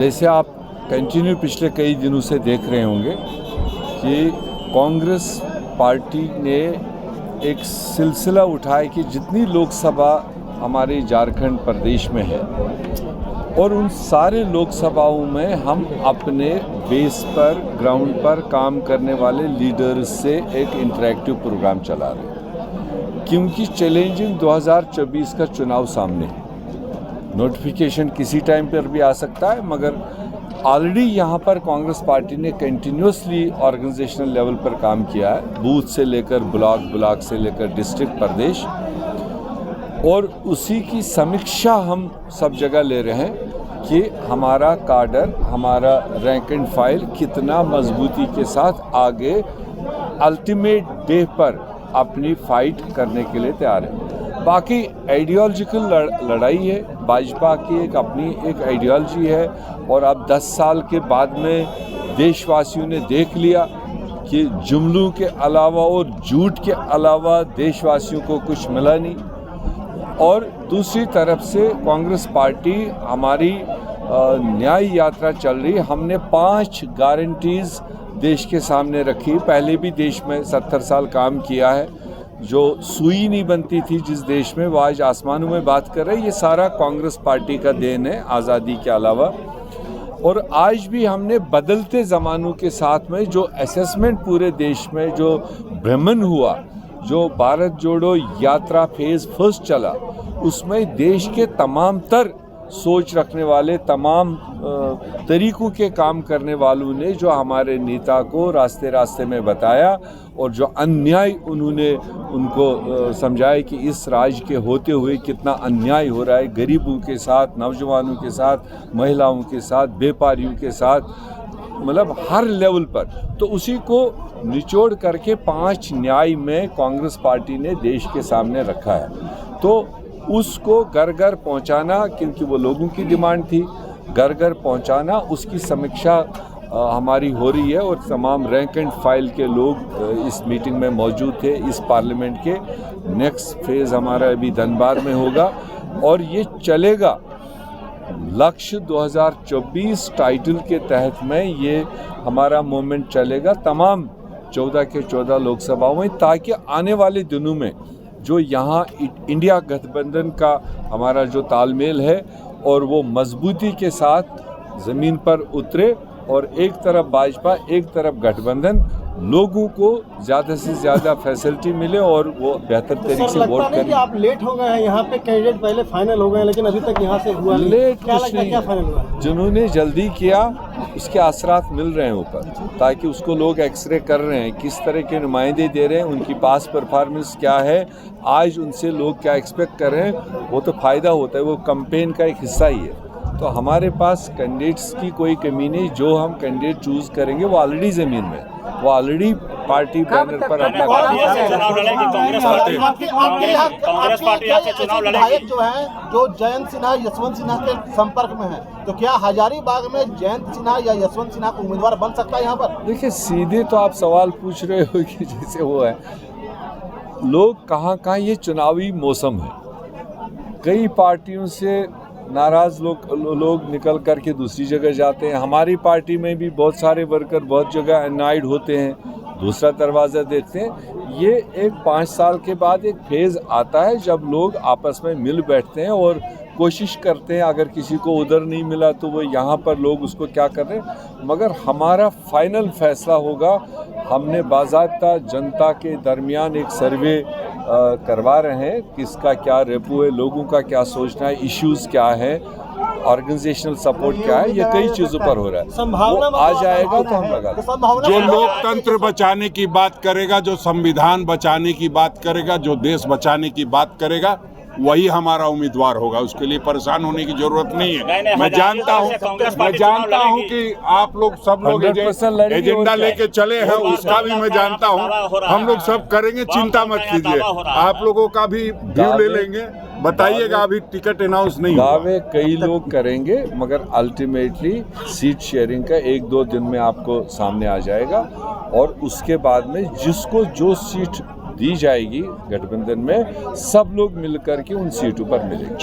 जैसे आप कंटिन्यू पिछले कई दिनों से देख रहे होंगे कि कांग्रेस पार्टी ने एक सिलसिला उठाया कि जितनी लोकसभा हमारे झारखंड प्रदेश में है और उन सारे लोकसभाओं में हम अपने बेस पर ग्राउंड पर काम करने वाले लीडर्स से एक इंटरैक्टिव प्रोग्राम चला रहे हैं, क्योंकि चैलेंजिंग 2024 का चुनाव सामने है। नोटिफिकेशन किसी टाइम पर भी आ सकता है, मगर ऑलरेडी यहाँ पर कांग्रेस पार्टी ने कंटिन्यूसली ऑर्गेनाइजेशनल लेवल पर काम किया है, बूथ से लेकर ब्लॉक से लेकर डिस्ट्रिक्ट प्रदेश, और उसी की समीक्षा हम सब जगह ले रहे हैं कि हमारा काडर, हमारा रैंक एंड फाइल कितना मजबूती के साथ आगे अल्टीमेट डे पर अपनी फाइट करने के लिए तैयार है। बाकी आइडियोलॉजिकल लड़ाई है, भाजपा की अपनी एक आइडियोलॉजी है, और अब 10 साल के बाद में देशवासियों ने देख लिया कि जुमलों के अलावा और झूठ के अलावा देशवासियों को कुछ मिला नहीं। और दूसरी तरफ से कांग्रेस पार्टी हमारी न्याय यात्रा चल रही। हमने 5 गारंटीज देश के सामने रखी। पहले भी देश में 70 साल काम किया है। जो सुई नहीं बनती थी जिस देश में, वो आज आसमानों में बात कर रहे हैं। ये सारा कांग्रेस पार्टी का देन है, आज़ादी के अलावा। और आज भी हमने बदलते ज़मानों के साथ में जो असेसमेंट पूरे देश में जो भ्रमण हुआ, जो भारत जोड़ो यात्रा फेज़ फर्स्ट चला, उसमें देश के तमाम तर सोच रखने वाले, तमाम तरीक़ों के काम करने वालों ने जो हमारे नेता को रास्ते रास्ते में बताया, और जो अन्याय उन्होंने उनको समझाया कि इस राज्य के होते हुए कितना अन्याय हो रहा है गरीबों के साथ, नौजवानों के साथ, महिलाओं के साथ, व्यापारियों के साथ, मतलब हर लेवल पर। तो उसी को निचोड़ करके 5 न्याय में कांग्रेस पार्टी ने देश के सामने रखा है। तो उसको घर घर पहुंचाना, क्योंकि वो लोगों की डिमांड थी, घर घर पहुंचाना, उसकी समीक्षा हमारी हो रही है। और तमाम रैंक एंड फाइल के लोग इस मीटिंग में मौजूद थे। इस पार्लियामेंट के नेक्स्ट फेज़ हमारा अभी धनबाद में होगा, और ये चलेगा लक्ष्य 2024 टाइटल के तहत में ये हमारा मूवमेंट चलेगा तमाम 14 के 14 लोकसभाओं में, ताकि आने वाले दिनों में जो यहाँ इंडिया गठबंधन का हमारा जो तालमेल है, और वो मजबूती के साथ ज़मीन पर उतरे, और एक तरफ भाजपा, एक तरफ गठबंधन, लोगों को ज़्यादा से ज़्यादा फैसिलिटी मिले और वो बेहतर तरीके से वोट करें। आप लेट हो गए हैं, यहाँ पे कैंडिडेट पहले फाइनल हो गए, लेकिन अभी तक यहाँ से हुआ नहीं। लेट क्या कुछ लगता है, क्या फाइनल हुआ? जिन्होंने जल्दी किया उसके असरात मिल रहे हैं ऊपर, ताकि उसको लोग एक्सरे कर रहे हैं, किस तरह के नुमाइंदे दे रहे हैं, उनकी पास परफॉर्मेंस क्या है, आज उनसे लोग क्या एक्सपेक्ट कर रहे हैं। वो तो फ़ायदा होता है, वो कैंपेन का एक हिस्सा ही है। तो हमारे पास कैंडिडेट्स की कोई कमी नहीं। जो हम कैंडिडेट चूज़ करेंगे वो ऑलरेडी ज़मीन में, वो ऑलरेडी पार्टी बैनर पर अपना विधायक जो है, जो जयंत सिन्हा, यशवंत सिन्हा के संपर्क में है, तो क्या हजारीबाग में जयंत सिन्हा या यशवंत सिन्हा को उम्मीदवार बन सकता है यहाँ पर? देखिए, सीधे तो आप सवाल पूछ रहे हो कि जैसे वो है, लोग कहाँ ये चुनावी मौसम है, कई पार्टियों से नाराज़ लोग निकल करके दूसरी जगह जाते हैं। हमारी पार्टी में भी बहुत सारे वर्कर बहुत जगह अनाइड होते हैं, दूसरा दरवाज़ा देखते हैं। ये एक 5 साल के बाद एक फेज़ आता है जब लोग आपस में मिल बैठते हैं और कोशिश करते हैं, अगर किसी को उधर नहीं मिला तो वो यहाँ पर लोग उसको क्या कर रहे हैं। मगर हमारा फाइनल फैसला होगा। हमने बाज़ाब्ता जनता के दरमियान एक सर्वे करवा रहे हैं, किसका क्या रेपो है, लोगों का क्या सोचना है, इश्यूज़ क्या है, ऑर्गेनाइजेशनल सपोर्ट क्या है, ये कई चीज़ों पर हो रहा है। वो आ जाएगा तो हम लगा जो लोकतंत्र बचाने की बात करेगा, जो संविधान बचाने की बात करेगा, जो देश बचाने की बात करेगा, वही हमारा उम्मीदवार होगा। उसके लिए परेशान होने की जरूरत नहीं है। मैं जानता हूं कि आप लोग सब लोग एजेंडा लेके चले हैं, उसका भी मैं जानता हूं। हम लोग सब करेंगे, चिंता मत कीजिए। आप लोगों का भी व्यू ले लेंगे। बताइएगा, अभी टिकट अनाउंस नहीं हुआ। दावे कई लोग करेंगे, मगर अल्टीमेटली सीट शेयरिंग का 1-2 दिन में आपको सामने आ जाएगा, और उसके बाद में जिसको जो सीट दी जाएगी गठबंधन में, सब लोग मिलकर के उन सीटों पर मिलेंगे।